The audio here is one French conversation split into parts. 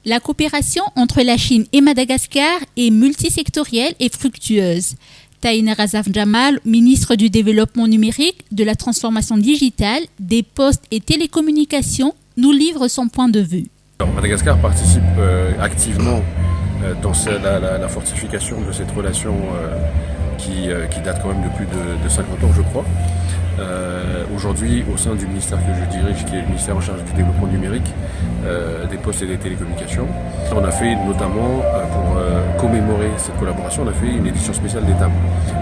La coopération entre la Chine et Madagascar est multisectorielle et fructueuse. Taïner Azaf Jamal, ministre du Développement numérique, de la transformation digitale, des postes et télécommunications, nous livre son point de vue. Alors, Madagascar participe activement dans la fortification de cette relation qui date quand même de plus de 50 ans, je crois. Aujourd'hui, au sein du ministère que je dirige, qui est le ministère en charge du développement numérique, des postes et des télécommunications, on a fait notamment, pour commémorer cette collaboration, on a fait une édition spéciale d'État.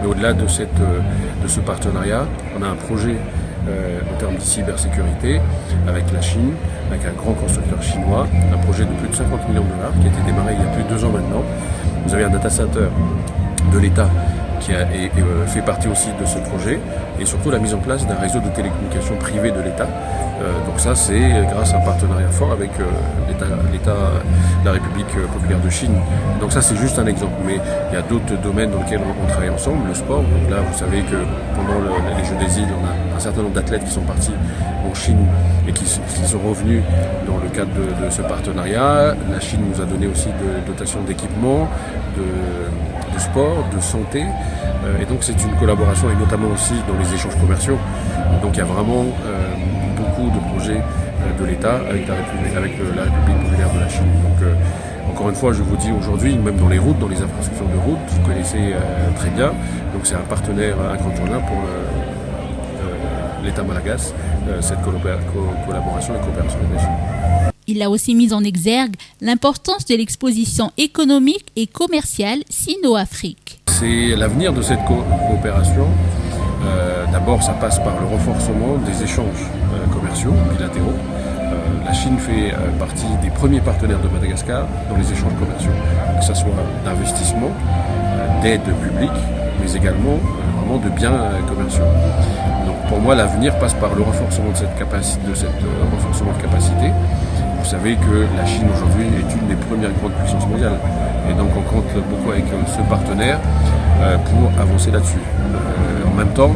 Mais au-delà de ce partenariat, on a un projet en termes de cybersécurité avec la Chine, avec un grand constructeur chinois, un projet de plus de 50 millions de dollars qui a été démarré il y a plus de 2 ans maintenant. Vous avez un data center de l'État qui fait partie aussi de ce projet, et surtout la mise en place d'un réseau de télécommunications privé de l'État. Donc ça, c'est grâce à un partenariat fort avec la République populaire de Chine. Donc ça, c'est juste un exemple, mais il y a d'autres domaines dans lesquels on travaille ensemble. Le sport, donc là, vous savez que pendant les Jeux des îles, on a un certain nombre d'athlètes qui sont partis en Chine et qui sont revenus dans le cadre de ce partenariat. La Chine nous a donné aussi de dotations d'équipement, de sport, de santé, et donc c'est une collaboration, et notamment aussi dans les échanges commerciaux. Donc il y a vraiment beaucoup de projets de l'État avec la République populaire de la Chine. Donc encore une fois, je vous dis aujourd'hui, même dans les routes, dans les infrastructures de route, vous connaissez très bien, donc c'est un partenaire incontournable pour l'État malagasy, cette collaboration et coopération avec la Chine. Il a aussi mis en exergue l'importance de l'exposition économique et commerciale Sino-Afrique. C'est l'avenir de cette coopération. D'abord, ça passe par le renforcement des échanges commerciaux bilatéraux. La Chine fait partie des premiers partenaires de Madagascar dans les échanges commerciaux, que ce soit d'investissement, d'aide publique, mais également vraiment de biens commerciaux. Donc pour moi, l'avenir passe par le renforcement de cette renforcement de capacité. Vous savez que la Chine aujourd'hui est une des premières grandes puissances mondiales, et donc on compte beaucoup avec ce partenaire pour avancer là-dessus. En même temps,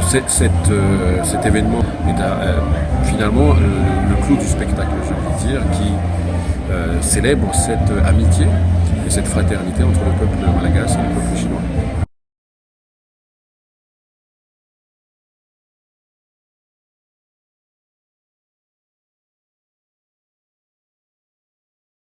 cet événement est finalement le clou du spectacle, je veux dire, qui célèbre cette amitié et cette fraternité entre le peuple malagasy et le peuple chinois.